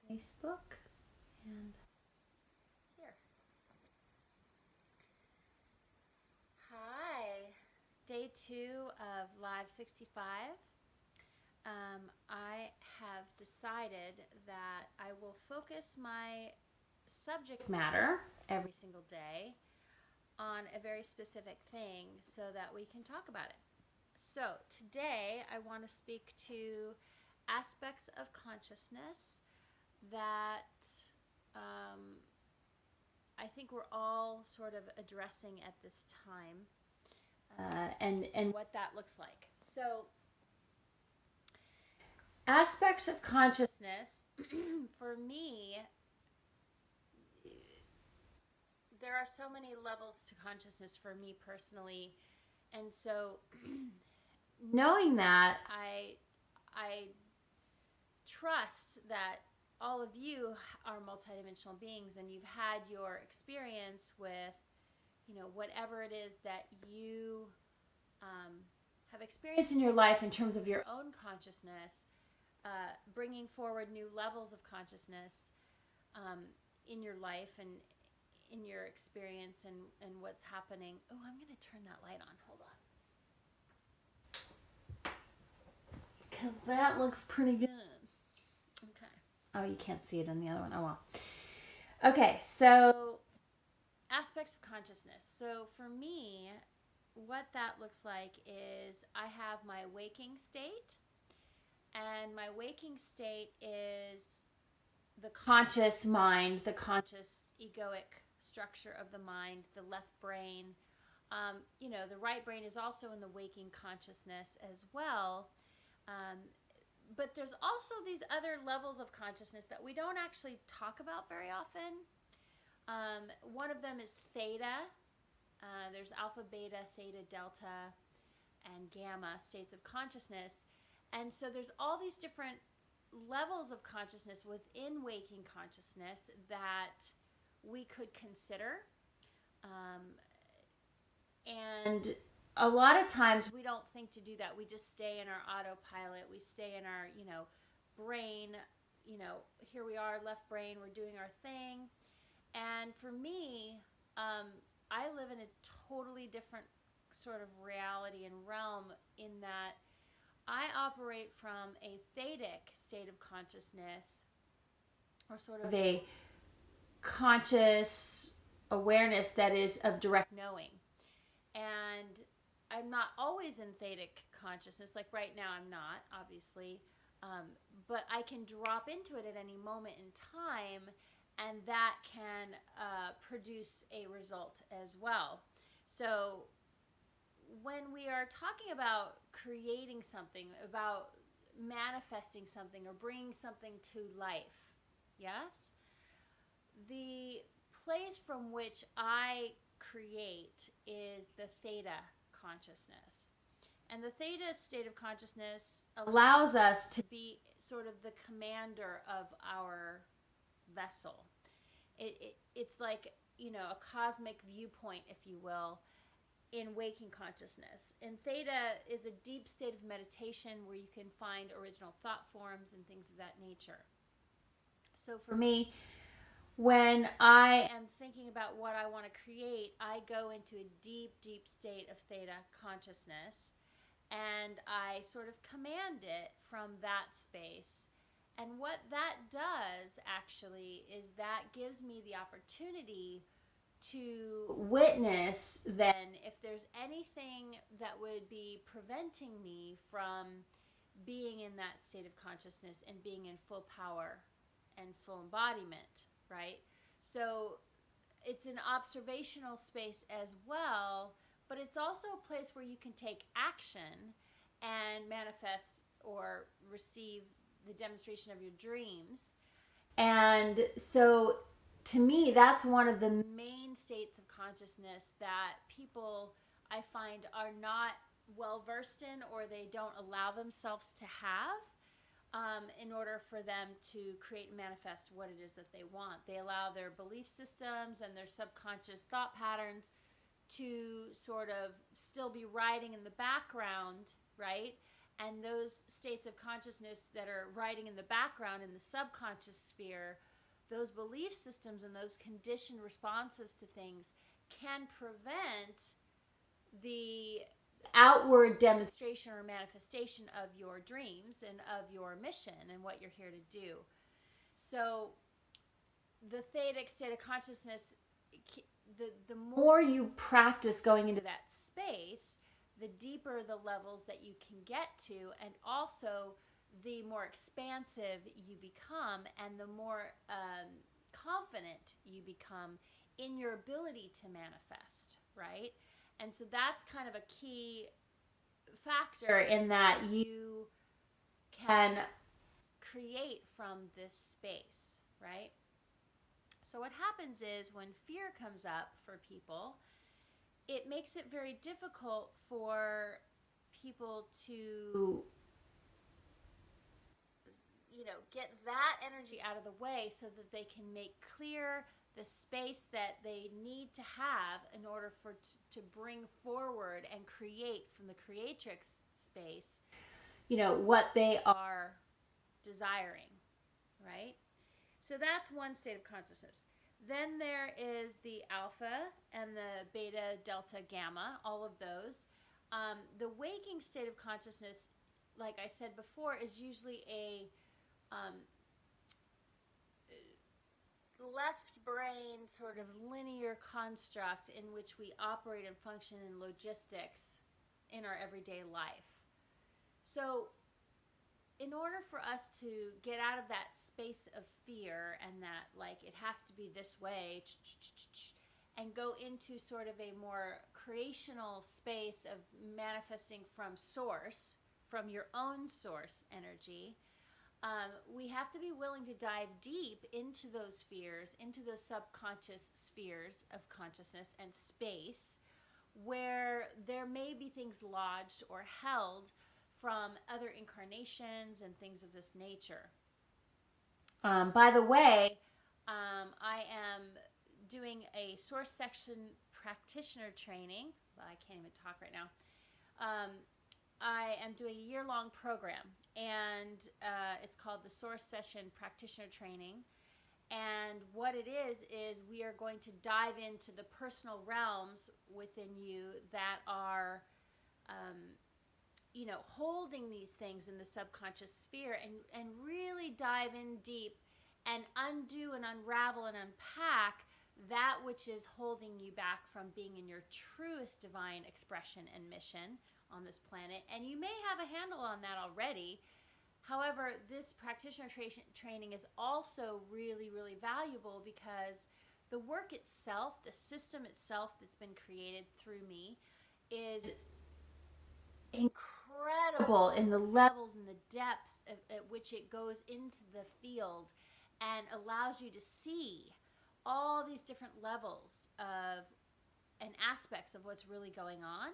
Facebook and here. Hi, day 2 of Live365. I have decided that I will focus my subject matter every single day on a very specific thing so that we can talk about it. So today I want to speak to aspects of consciousness that I think we're all sort of addressing at this time, and what that looks like. So, aspects of consciousness, for me, there are so many levels to consciousness for me personally, and so knowing that, I trust that all of you are multidimensional beings and you've had your experience with, whatever it is that you have experienced in your life in terms of your own consciousness, bringing forward new levels of consciousness in your life and in your experience and what's happening. Oh, I'm going to turn that light on. Hold on. Because that looks pretty good. Okay. Oh, you can't see it in the other one. Oh, well. Okay, so aspects of consciousness. So for me, what that looks like is I have my waking state, and my waking state is the conscious mind, the conscious egoic structure of the mind, the left brain. The right brain is also in the waking consciousness as well. But there's also these other levels of consciousness that we don't actually talk about very often. One of them is theta. There's alpha, beta, theta, delta, and gamma states of consciousness. And so there's all these different levels of consciousness within waking consciousness that we could consider. And a lot of times we don't think to do that. We just stay in our autopilot. We stay in our, brain. Here we are, left brain. We're doing our thing. And for me, I live in a totally different sort of reality and realm in that I operate from a thetic state of consciousness, or sort of a conscious awareness that is of direct knowing. And I'm not always in thetic consciousness. Like right now I'm not, obviously. But I can drop into it at any moment in time, and that can produce a result as well. So when we are talking about creating something, about manifesting something or bringing something to life, yes, the place from which I create is the theta consciousness. And the theta state of consciousness allows us to be sort of the commander of our vessel. It's like, a cosmic viewpoint, if you will, in waking consciousness. And theta is a deep state of meditation where you can find original thought forms and things of that nature. So for me, when I am thinking about what I want to create, I go into a deep, deep state of theta consciousness, and I sort of command it from that space. And what that does, actually, is that gives me the opportunity to witness then if there's anything that would be preventing me from being in that state of consciousness and being in full power and full embodiment, right? So it's an observational space as well, but it's also a place where you can take action and manifest or receive the demonstration of your dreams. And so to me, that's one of the main states of consciousness that people, I find, are not well versed in, or they don't allow themselves to have in order for them to create and manifest what it is that they want. They allow their belief systems and their subconscious thought patterns to sort of still be riding in the background, right? And those states of consciousness that are riding in the background in the subconscious sphere, those belief systems and those conditioned responses to things can prevent the outward demonstration or manifestation of your dreams and of your mission and what you're here to do. So the theta state of consciousness, the more you practice going into that space, the deeper the levels that you can get to, and also the more expansive you become, and the more confident you become in your ability to manifest, right? And so that's kind of a key factor in that you can create from this space, right? So what happens is when fear comes up for people, it makes it very difficult for people to, get that energy out of the way so that they can make clear the space that they need to have in order to bring forward and create from the creatrix space, what they are desiring, right? So that's one state of consciousness. Then there is the alpha and the beta, delta, gamma, all of those. The waking state of consciousness, like I said before, is usually a left brain sort of linear construct in which we operate and function in logistics in our everyday life. So in order for us to get out of that space of fear and that, like, it has to be this way, and go into sort of a more creational space of manifesting from source, from your own source energy, we have to be willing to dive deep into those fears, into those subconscious spheres of consciousness and space, where there may be things lodged or held from other incarnations and things of this nature. By the way, I am doing a source section practitioner training. Well, I can't even talk right now. I am doing a year-long program, and it's called the Source Session Practitioner Training. And what it is we are going to dive into the personal realms within you that are holding these things in the subconscious sphere, and really dive in deep and undo and unravel and unpack that which is holding you back from being in your truest divine expression and mission on this planet. And you may have a handle on that already. However, this practitioner training is also really, really valuable because the work itself, the system itself that's been created through me, is incredible in the levels and the depths at which it goes into the field and allows you to see all these different levels of and aspects of what's really going on.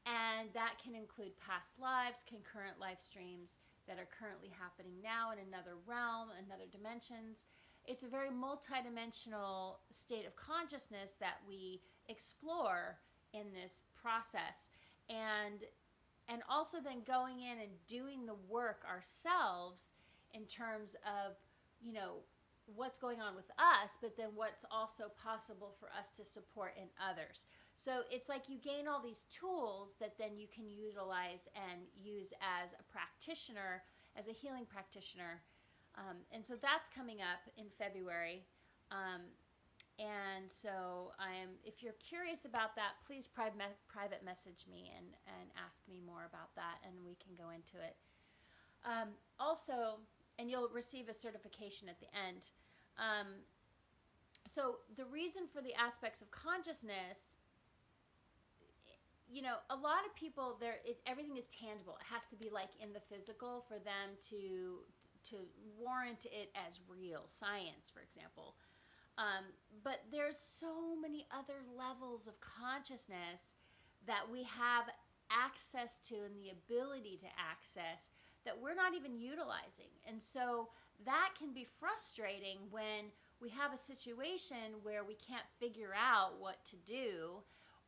And that can include past lives, concurrent life streams that are currently happening now in another realm, another dimensions. It's a very multidimensional state of consciousness that we explore in this process. And also then going in and doing the work ourselves in terms of, what's going on with us, but then what's also possible for us to support in others. So it's like you gain all these tools that then you can utilize and use as a practitioner, as a healing practitioner. And so that's coming up in February. And so if you're curious about that, please private message me and ask me more about that, and we can go into it. Also, and you'll receive a certification at the end. So the reason for the aspects of consciousness, a lot of people, everything is tangible. It has to be like in the physical for them to warrant it as real. Science, for example. But there's so many other levels of consciousness that we have access to and the ability to access that we're not even utilizing. And so that can be frustrating when we have a situation where we can't figure out what to do,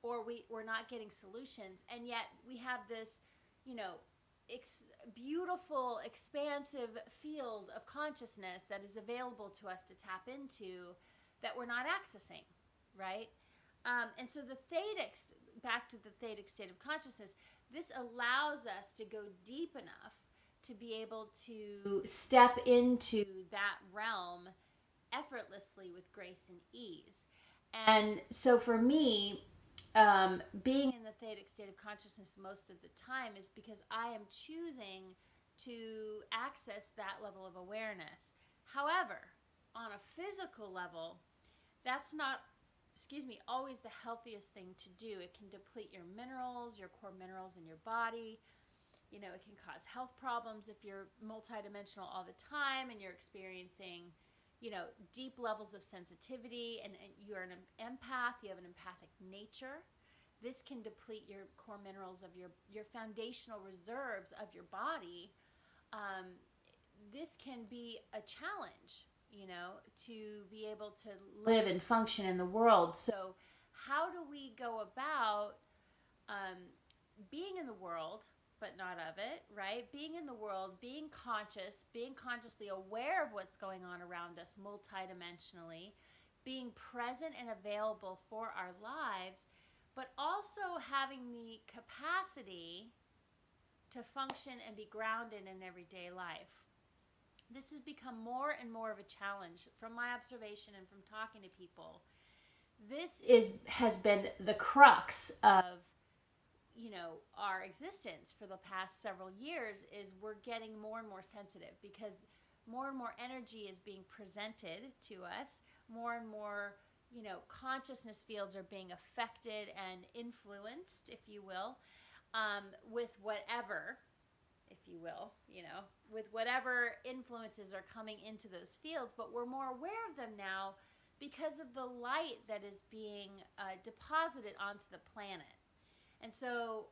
or we're not getting solutions, and yet we have this, beautiful, expansive field of consciousness that is available to us to tap into that we're not accessing, right? And so the theta, back to the theta state of consciousness, this allows us to go deep enough to be able to step into that realm effortlessly with grace and ease. And so for me, being in the theta state of consciousness most of the time is because I am choosing to access that level of awareness. However, on a physical level, that's not, always the healthiest thing to do. It can deplete your minerals, your core minerals in your body. It can cause health problems if you're multidimensional all the time and you're experiencing deep levels of sensitivity, and you're an empath, you have an empathic nature. This can deplete your core minerals of your foundational reserves of your body. This can be a challenge, to be able to live and function in the world. So how do we go about being in the world but not of it, right? Being in the world, being conscious, being consciously aware of what's going on around us multidimensionally, being present and available for our lives, but also having the capacity to function and be grounded in everyday life. This has become more and more of a challenge from my observation and from talking to people. This has been the crux of our existence for the past several years. Is we're getting more and more sensitive because more and more energy is being presented to us. More and more, consciousness fields are being affected and influenced, if you will, with whatever, with whatever influences are coming into those fields. But we're more aware of them now because of the light that is being deposited onto the planet. And so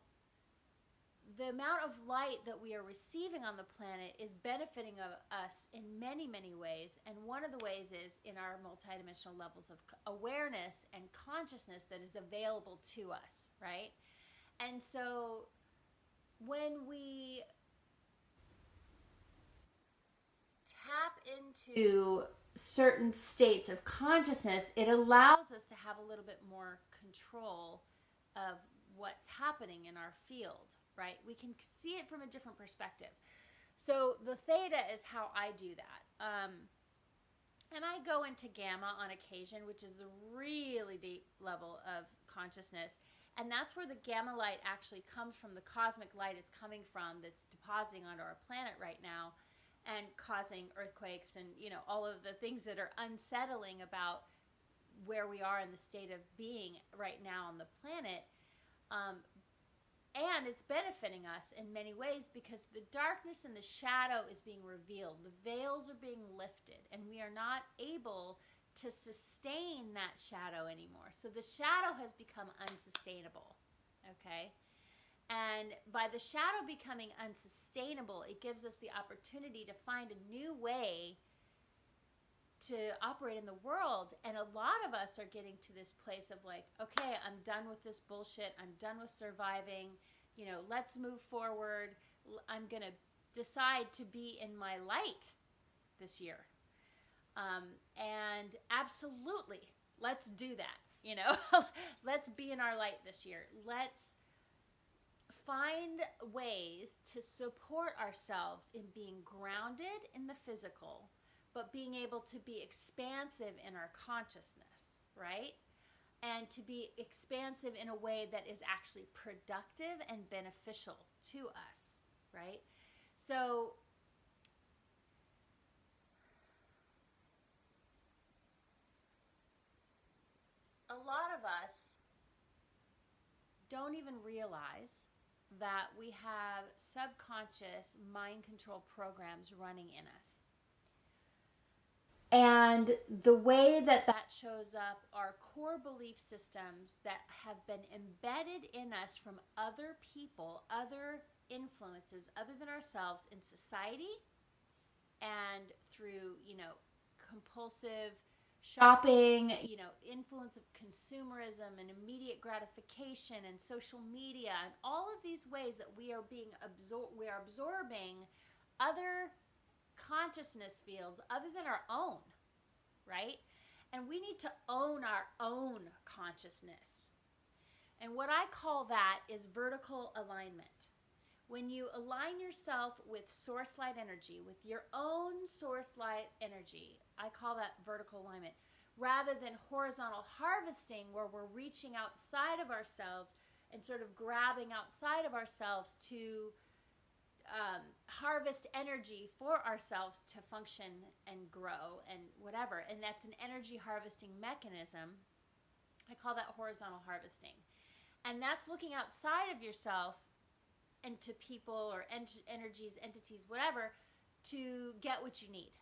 the amount of light that we are receiving on the planet is benefiting us in many, many ways. And one of the ways is in our multidimensional levels of awareness and consciousness that is available to us, right? And so when we tap into certain states of consciousness, it allows us to have a little bit more control of what's happening in our field, right? We can see it from a different perspective. So the theta is how I do that. And I go into gamma on occasion, which is a really deep level of consciousness. And that's where the gamma light actually comes from. The cosmic light is coming from, that's depositing onto our planet right now and causing earthquakes and, all of the things that are unsettling about where we are in the state of being right now on the planet. And it's benefiting us in many ways because the darkness and the shadow is being revealed. The veils are being lifted, and we are not able to sustain that shadow anymore. So the shadow has become unsustainable, okay? And by the shadow becoming unsustainable, it gives us the opportunity to find a new way to operate in the world. And a lot of us are getting to this place of like, okay, I'm done with this bullshit. I'm done with surviving. Let's move forward. I'm going to decide to be in my light this year. And absolutely, let's do that. Let's be in our light this year. Let's find ways to support ourselves in being grounded in the physical, but being able to be expansive in our consciousness, right? And to be expansive in a way that is actually productive and beneficial to us, right? So a lot of us don't even realize that we have subconscious mind control programs running in us. And the way that shows up are core belief systems that have been embedded in us from other people, other influences other than ourselves in society, and through, compulsive shopping, influence of consumerism and immediate gratification and social media and all of these ways that we are absorbing other consciousness fields other than our own, right? And we need to own our own consciousness. And what I call that is vertical alignment. When you align yourself with source light energy, with your own source light energy, I call that vertical alignment, rather than horizontal harvesting, where we're reaching outside of ourselves and sort of grabbing outside of ourselves to harvest energy for ourselves to function and grow and whatever. And that's an energy harvesting mechanism. I call that horizontal harvesting. And that's looking outside of yourself and to people or energies, entities, whatever, to get what you need.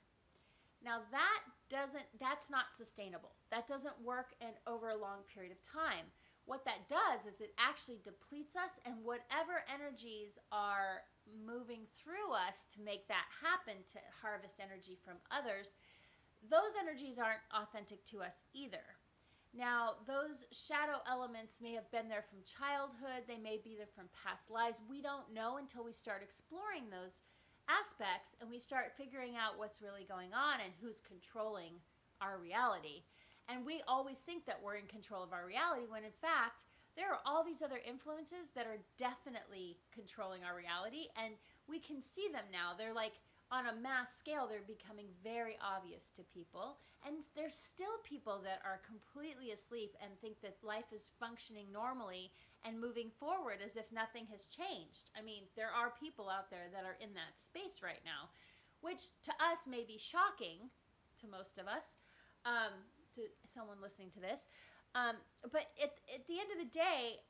Now that's not sustainable. That doesn't work over a long period of time. What that does is it actually depletes us, and whatever energies are moving through us to make that happen, to harvest energy from others, those energies aren't authentic to us either. Now, those shadow elements may have been there from childhood. They may be there from past lives. We don't know until we start exploring those aspects and we start figuring out what's really going on and who's controlling our reality. And we always think that we're in control of our reality when, in fact, there are all these other influences that are definitely controlling our reality, and we can see them now. They're like, on a mass scale, they're becoming very obvious to people. And there's still people that are completely asleep and think that life is functioning normally and moving forward as if nothing has changed. I mean, there are people out there that are in that space right now, which to us may be shocking, to most of us, to someone listening to this. But at the end of the day,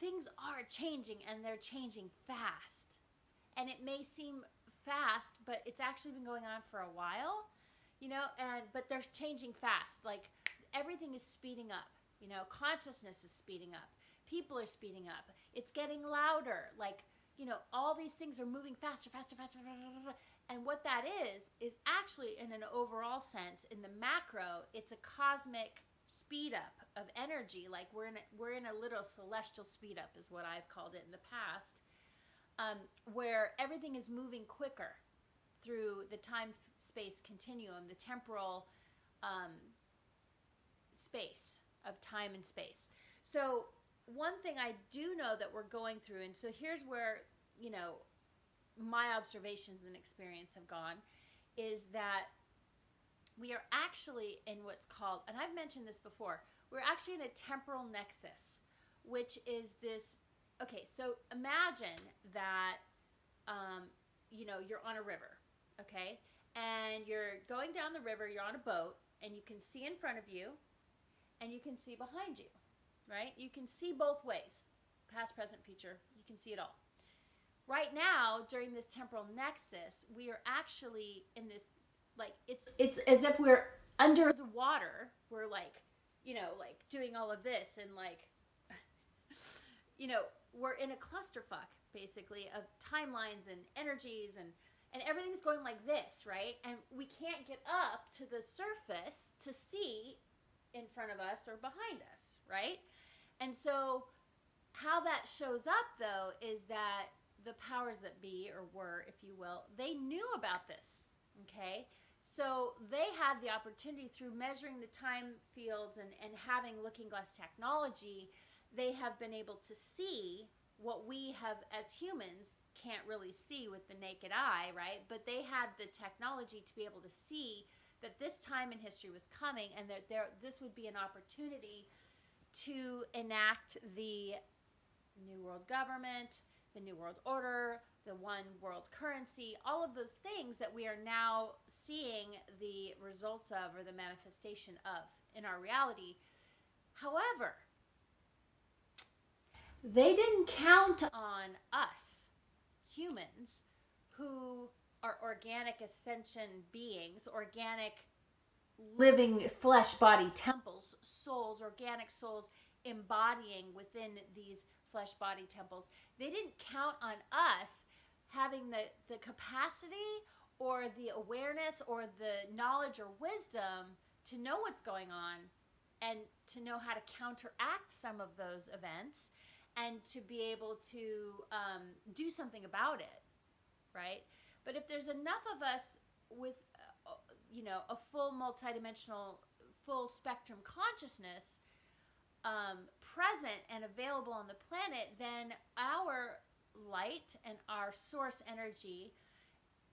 things are changing, and they're changing fast. And it may seem fast, but it's actually been going on for a while, but they're changing fast. Like, everything is speeding up, consciousness is speeding up, people are speeding up, it's getting louder, like, all these things are moving faster. And what that is actually, in an overall sense, in the macro, it's a cosmic speed up of energy. Like, we're in a little celestial speed up is what I've called it in the past. Where everything is moving quicker through the time-space continuum, the temporal space of time and space. So one thing I do know that we're going through, and so here's where, my observations and experience have gone, is that we are actually in what's called, and I've mentioned this before, we're actually in a temporal nexus, which is this. Okay, so imagine that, you're on a river, okay? And you're going down the river, you're on a boat, and you can see in front of you, and you can see behind you, right? You can see both ways, past, present, future, you can see it all. Right now, during this temporal nexus, we are actually in this, like, it's as if we're under the water. We're like, doing all of this, and like, we're in a clusterfuck, basically, of timelines and energies, and everything's going like this, right? And we can't get up to the surface to see in front of us or behind us, right? And so how that shows up, though, is that the powers that be, or were, if you will, they knew about this, okay? So they had the opportunity, through measuring the time fields and having looking glass technology, they have been able to see what we have as humans can't really see with the naked eye, right? But they had the technology to be able to see that this time in history was coming, and that this would be an opportunity to enact the New World Government, the New World Order, the one world currency, all of those things that we are now seeing the results of, or the manifestation of, in our reality. However, they didn't count on us, humans, who are organic ascension beings, organic living flesh body temples, souls, organic souls embodying within these flesh body temples. They didn't count on us having the capacity or the awareness or the knowledge or wisdom to know what's going on and to know how to counteract some of those events and to be able to do something about it, right? But if there's enough of us with, a full multidimensional, full spectrum consciousness present and available on the planet, then our light and our source energy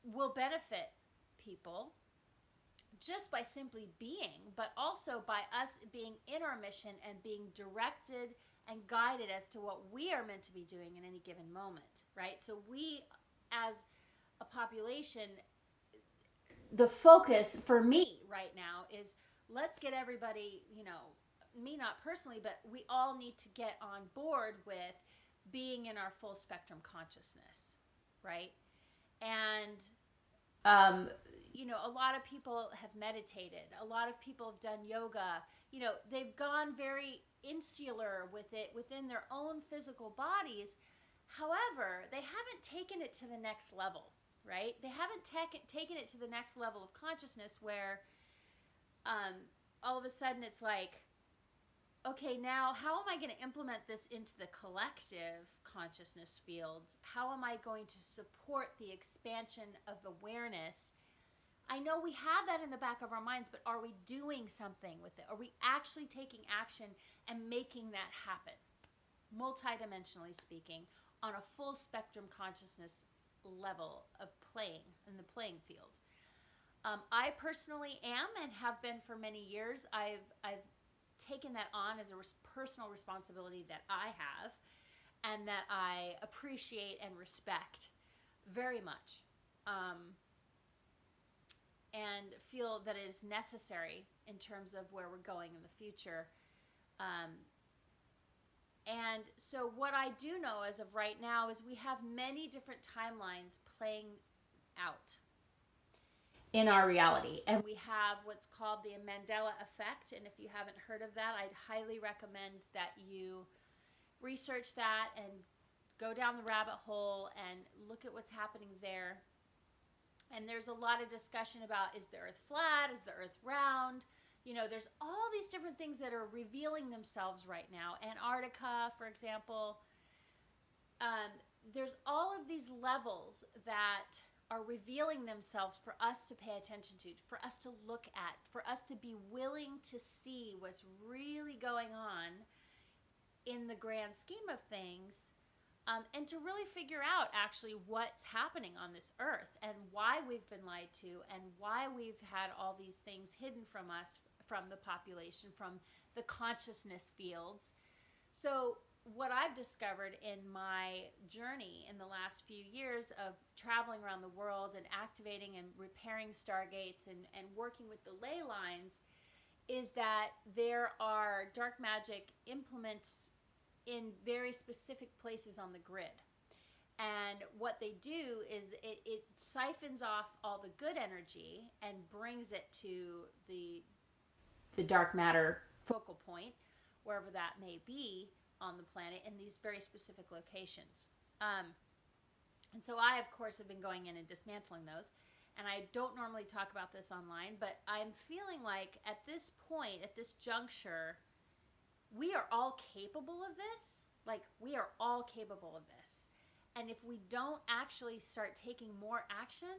will benefit people just by simply being, but also by us being in our mission and being directed and guided as to what we are meant to be doing in any given moment, right? So we, as a population, the focus for me right now is let's get everybody, me not personally, but we all need to get on board with being in our full spectrum consciousness, right? And a lot of people have meditated. A lot of people have done yoga. They've gone very insular with it within their own physical bodies. However, they haven't taken it to the next level, right? They haven't taken it to the next level of consciousness where all of a sudden it's like, okay, now how am I going to implement this into the collective consciousness fields? How am I going to support the expansion of awareness? I know we have that in the back of our minds, but are we doing something with it? Are we actually taking action and making that happen? Multidimensionally speaking, on a full spectrum consciousness level of playing in the playing field. I personally am and have been for many years. I've taken that on as a personal responsibility that I have and that I appreciate and respect very much. And feel that it is necessary in terms of where we're going in the future. And so what I do know as of right now is we have many different timelines playing out in our reality. And we have what's called the Mandela effect. And if you haven't heard of that, I'd highly recommend that you research that and go down the rabbit hole and look at what's happening there. And there's a lot of discussion about, is the earth flat? Is the earth round? There's all these different things that are revealing themselves right now. Antarctica, for example. There's all of these levels that are revealing themselves for us to pay attention to, for us to look at, for us to be willing to see what's really going on in the grand scheme of things. And to really figure out actually what's happening on this earth and why we've been lied to and why we've had all these things hidden from us, from the population, from the consciousness fields. So what I've discovered in my journey in the last few years of traveling around the world and activating and repairing stargates and working with the ley lines is that there are dark magic implements in very specific places on the grid. And what they do is it siphons off all the good energy and brings it to the dark matter focal point, wherever that may be on the planet, in these very specific locations. And so I, of course, have been going in and dismantling those. And I don't normally talk about this online, but I'm feeling like at this point, at this juncture, we are all capable of this. Like, we are all capable of this. And if we don't actually start taking more action,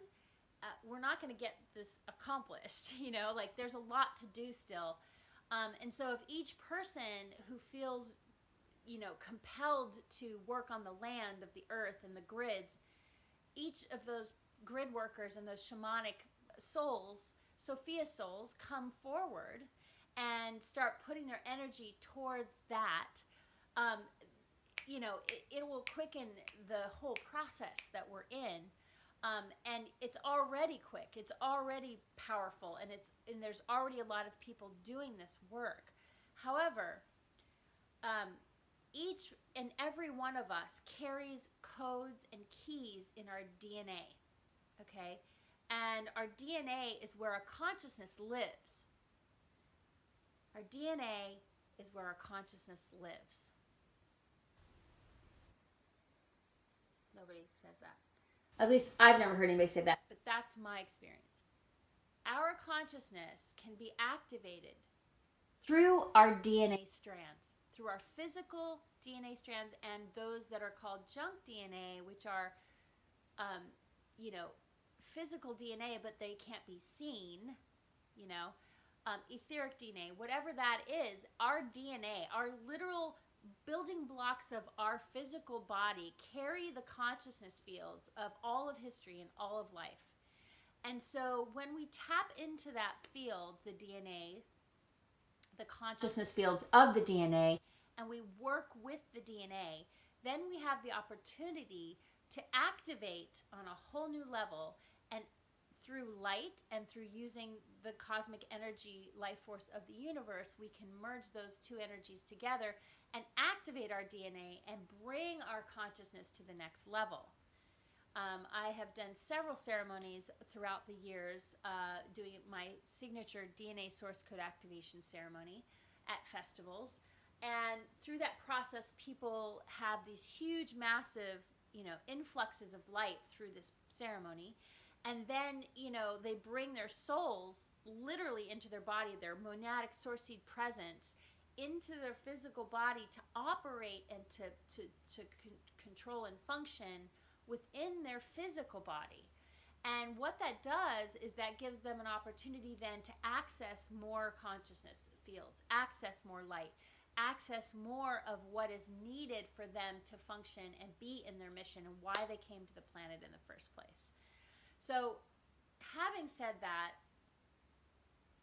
we're not going to get this accomplished. Like, there's a lot to do still. And so if each person who feels, compelled to work on the land of the earth and the grids, each of those grid workers and those shamanic souls, Sophia souls, come forward and start putting their energy towards that, it will quicken the whole process that we're in. And it's already quick, it's already powerful, and there's already a lot of people doing this work. However, each and every one of us carries codes and keys in our DNA, okay? And our DNA is where our consciousness lives. Our DNA is where our consciousness lives. Nobody says that. At least I've never heard anybody say that, but that's my experience. our consciousness can be activated through our DNA strands, through our physical DNA strands, and those that are called junk DNA, which are, physical DNA, but they can't be seen, etheric DNA, whatever that is, our DNA, our literal building blocks of our physical body carry the consciousness fields of all of history and all of life. And so when we tap into that field, the DNA, the consciousness fields of the DNA, and we work with the DNA, then we have the opportunity to activate on a whole new level, and through light and through using the cosmic energy life force of the universe, we can merge those two energies together and activate our DNA and bring our consciousness to the next level. I have done several ceremonies throughout the years, doing my signature DNA source code activation ceremony at festivals. And through that process, people have these huge, massive, influxes of light through this ceremony. And then, they bring their souls literally into their body, their monadic source seed presence into their physical body to operate and to control and function within their physical body. And what that does is that gives them an opportunity then to access more consciousness fields, access more light, access more of what is needed for them to function and be in their mission and why they came to the planet in the first place. So, having said that,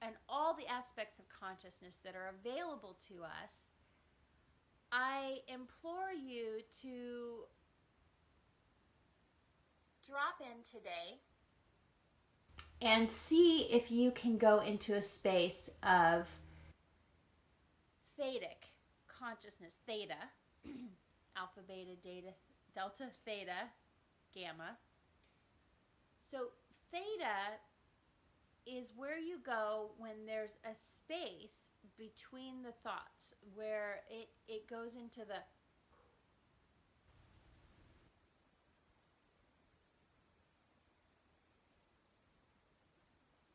and all the aspects of consciousness that are available to us, I implore you to drop in today and see if you can go into a space of thetatic consciousness, theta, alpha, beta, delta, theta, gamma. So theta is where you go when there's a space between the thoughts, where it goes into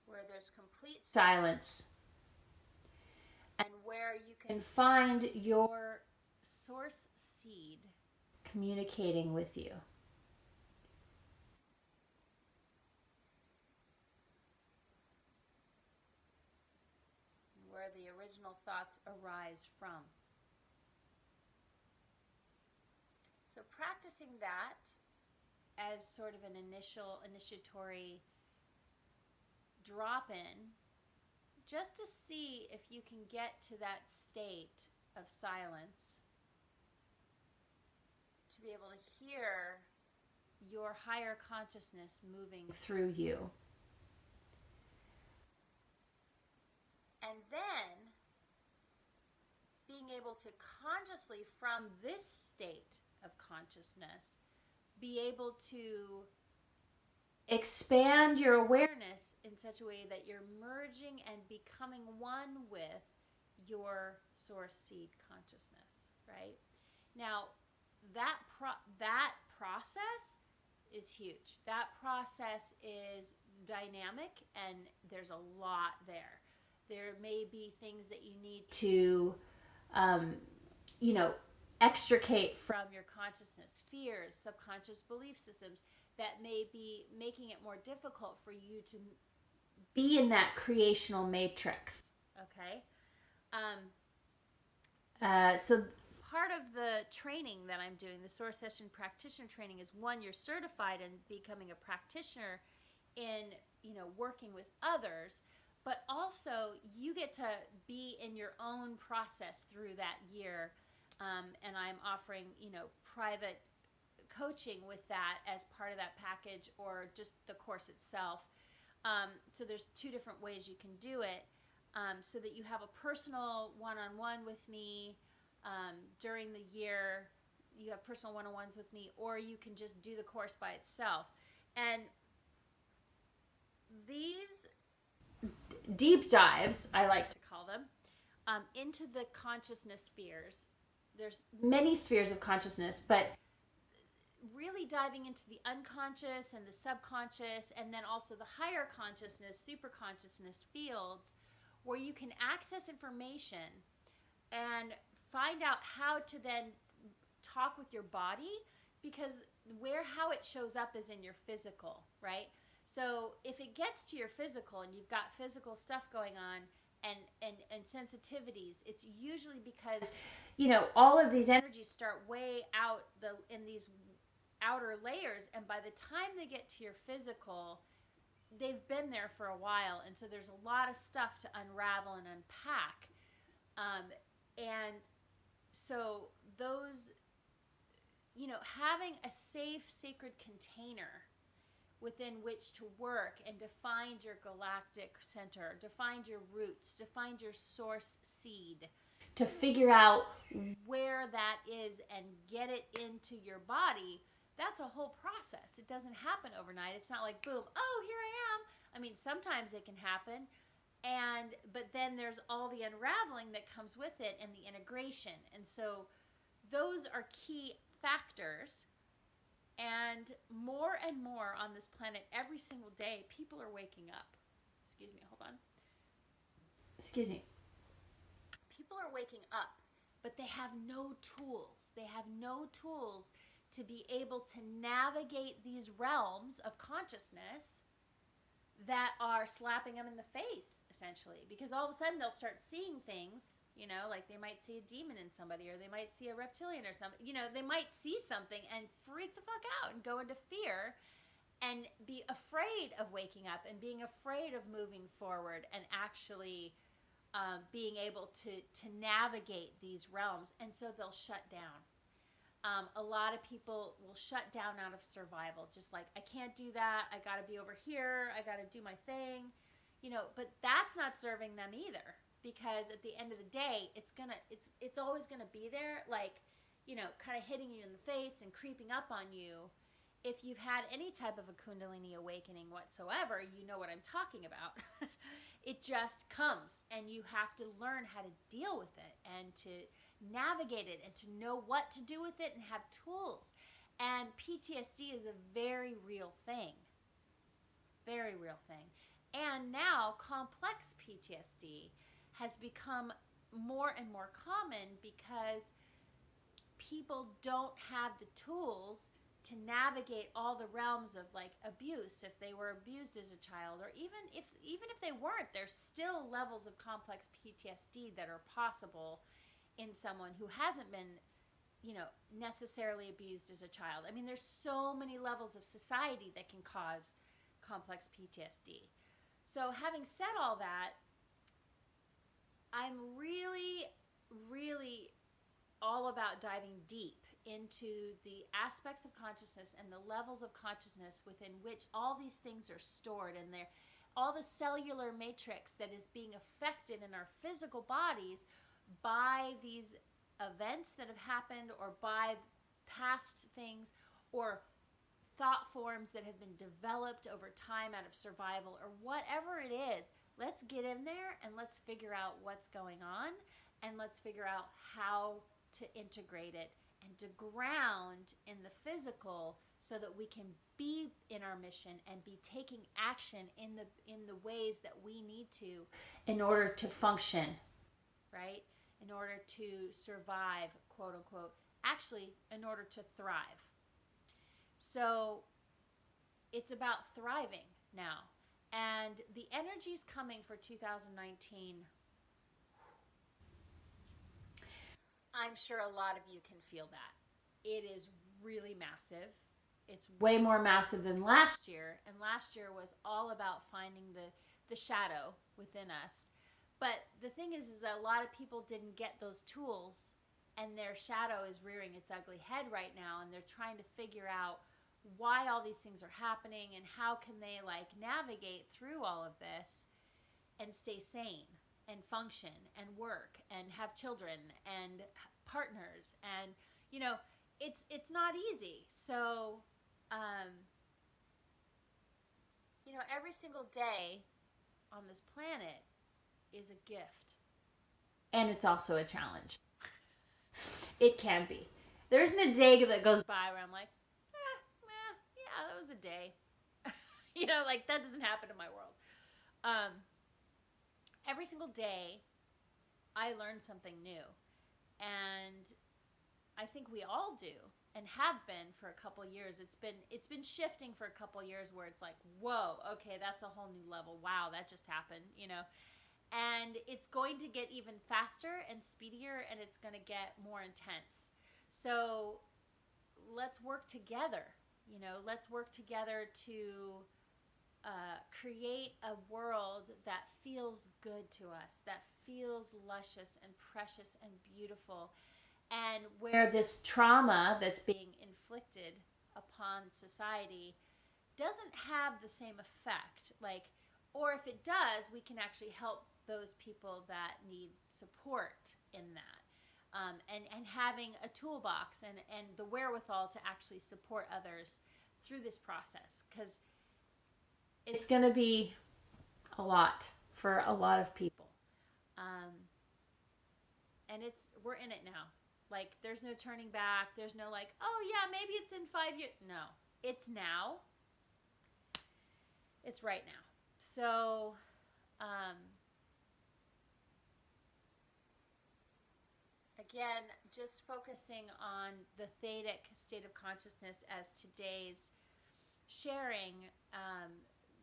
where there's complete silence, and where you can find your source seed communicating with you. Where the original thoughts arise from. So practicing that as sort of an initiatory drop in, just to see if you can get to that state of silence, to be able to hear your higher consciousness moving through you. And then being able to consciously, from this state of consciousness, be able to expand your awareness in such a way that you're merging and becoming one with your source seed consciousness, right? Now, that process is huge. That process is dynamic, and there's a lot there. There may be things that you need to, extricate from your consciousness, fears, subconscious belief systems that may be making it more difficult for you to be in that creational matrix, okay? So part of the training that I'm doing, the Source Session Practitioner Training, is one, you're certified in becoming a practitioner in, working with others, but also you get to be in your own process through that year. And I'm offering, private coaching with that as part of that package, or just the course itself. So there's two different ways you can do it, so that you have a personal one-on-one with me during the year. You have personal one-on-ones with me, or you can just do the course by itself. And these deep dives, I like to call them, into the consciousness spheres. There's many spheres of consciousness, but really diving into the unconscious and the subconscious, and then also the higher consciousness, super consciousness fields, where you can access information and find out how to then talk with your body, because how it shows up is in your physical, right? So if it gets to your physical and you've got physical stuff going on and sensitivities, it's usually because, all of these energies start way out in these outer layers, and by the time they get to your physical, they've been there for a while, and so there's a lot of stuff to unravel and unpack. And so those, having a safe, sacred container within which to work and to find your galactic center, to find your roots, to find your source seed, to figure out where that is and get it into your body, that's a whole process. It doesn't happen overnight. It's not like, boom, oh, here I am. I mean, sometimes it can happen. But then there's all the unraveling that comes with it and the integration. And so those are key factors. And more on this planet, every single day, people are waking up. Excuse me, hold on. Excuse me. People are waking up, but they have no tools. They have no tools to be able to navigate these realms of consciousness that are slapping them in the face, essentially. Because all of a sudden they'll start seeing things, like they might see a demon in somebody, or they might see a reptilian or something. They might see something and freak the fuck out and go into fear and be afraid of waking up and being afraid of moving forward and actually being able to navigate these realms. And so they'll shut down. A lot of people will shut down out of survival, just like, I can't do that, I gotta be over here, I gotta do my thing, but that's not serving them either, because at the end of the day, it's always gonna be there, like, kind of hitting you in the face and creeping up on you. If you've had any type of a Kundalini awakening whatsoever, you know what I'm talking about. It just comes, and you have to learn how to deal with it and to navigate it and to know what to do with it and have tools. And PTSD is a very real thing. Very real thing. And now complex PTSD has become more and more common because people don't have the tools to navigate all the realms of, like, abuse, if they were abused as a child, or even if they weren't, there's still levels of complex PTSD that are possible in someone who hasn't been, necessarily abused as a child. I mean, there's so many levels of society that can cause complex PTSD. So having said all that, I'm really, really all about diving deep into the aspects of consciousness and the levels of consciousness within which all these things are stored, and all the cellular matrix that is being affected in our physical bodies by these events that have happened, or by past things, or thought forms that have been developed over time out of survival, or whatever it is. Let's get in there and let's figure out what's going on, and let's figure out how to integrate it and to ground in the physical, so that we can be in our mission and be taking action in the ways that we need to in order to function, right? In order to survive, quote unquote, actually in order to thrive. So it's about thriving now. And the energy's coming for 2019. I'm sure a lot of you can feel that. It is really massive. It's way more massive than last year. And last year was all about finding the shadow within us. But the thing is that a lot of people didn't get those tools, and their shadow is rearing its ugly head right now, and they're trying to figure out why all these things are happening and how can they, like, navigate through all of this and stay sane and function and work and have children and partners. And it's not easy. So every single day on this planet is a gift, and it's also a challenge. It can be. There isn't a day that goes by where I'm like, yeah, that was a day. You know, like that doesn't happen in my world. Um, every single day, I learn something new, and I think we all do, and have been for a couple years. It's been shifting for a couple years where it's like, whoa, okay, that's a whole new level. Wow, that just happened, you know. And it's going to get even faster and speedier, and it's going to get more intense. So let's work together. You know, let's work together to create a world that feels good to us, that feels luscious and precious and beautiful, and where this trauma that's being inflicted upon society doesn't have the same effect. Like, or if it does, we can actually help those people that need support in that. And having a toolbox and the wherewithal to actually support others through this process, because it's going to be a lot for a lot of people. Um, and we're in it now. Like, there's no turning back. There's no like, oh yeah, maybe it's in 5 years. No, it's now. It's right now. So, again, just focusing on the thetics state of consciousness as today's sharing,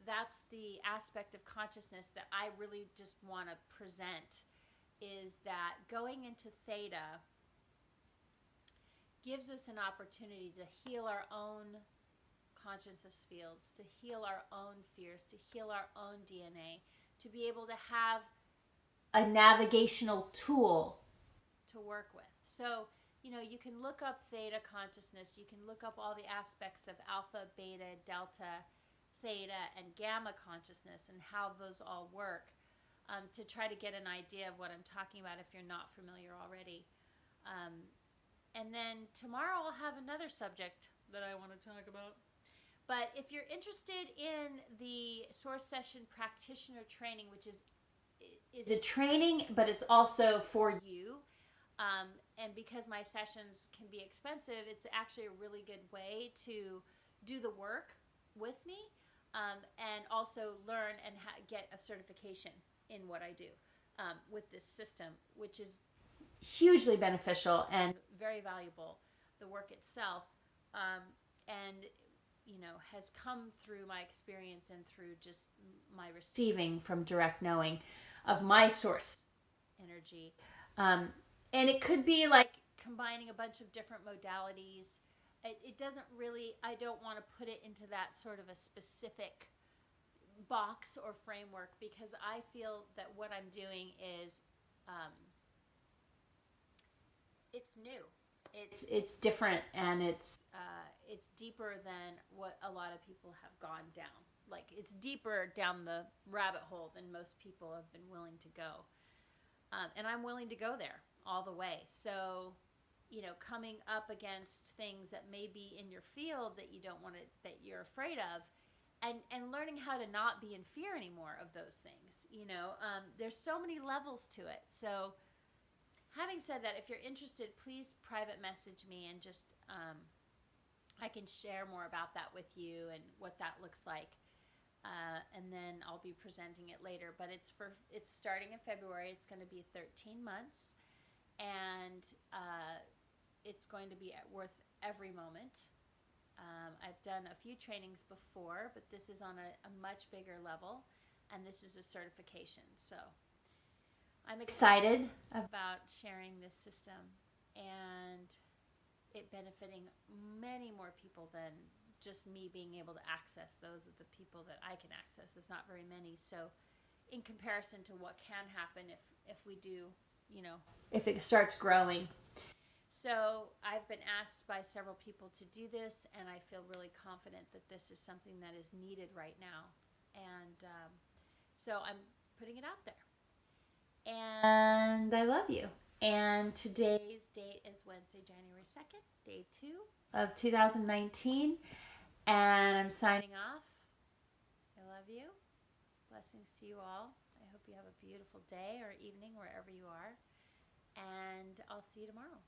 that's the aspect of consciousness that I really just want to present, is that going into theta gives us an opportunity to heal our own consciousness fields, to heal our own fears, to heal our own DNA, to be able to have a navigational tool to work with. So, you know, you can look up theta consciousness, you can look up all the aspects of alpha, beta, delta, theta, and gamma consciousness and how those all work, to try to get an idea of what I'm talking about if you're not familiar already. And then tomorrow I'll have another subject that I want to talk about. But if you're interested in the Source Session Practitioner Training, which is a training, but it's also for you, and because my sessions can be expensive, it's actually a really good way to do the work with me, and also learn and get a certification in what I do with this system, which is hugely beneficial and very valuable. The work itself, and you know, has come through my experience and through just my receiving from direct knowing of my source energy. And it could be like combining a bunch of different modalities. It doesn't really, I don't want to put it into that sort of a specific box or framework, because I feel that what I'm doing is, it's new. It's different, and it's deeper than what a lot of people have gone down. Like, it's deeper down the rabbit hole than most people have been willing to go, and I'm willing to go there all the way. So, you know, coming up against things that may be in your field that you don't want to, that you're afraid of, and learning how to not be in fear anymore of those things. You know, there's so many levels to it. So, having said that, if you're interested, please private message me, and just I can share more about that with you and what that looks like. And then I'll be presenting it later. But it's starting in February. It's going to be 13 months, and it's going to be worth every moment. I've done a few trainings before, but this is on a much bigger level, and this is a certification. So I'm excited about sharing this system and it benefiting many more people than just me being able to access. Those are the people that I can access. There's not very many. So in comparison to what can happen if we do, you know, if it starts growing. So I've been asked by several people to do this, and I feel really confident that this is something that is needed right now. And so I'm putting it out there. And I love you. And today's date is Wednesday, January 2nd, day 2 of 2019. And I'm signing off. I love you. Blessings to you all. I hope you have a beautiful day or evening wherever you are. And I'll see you tomorrow.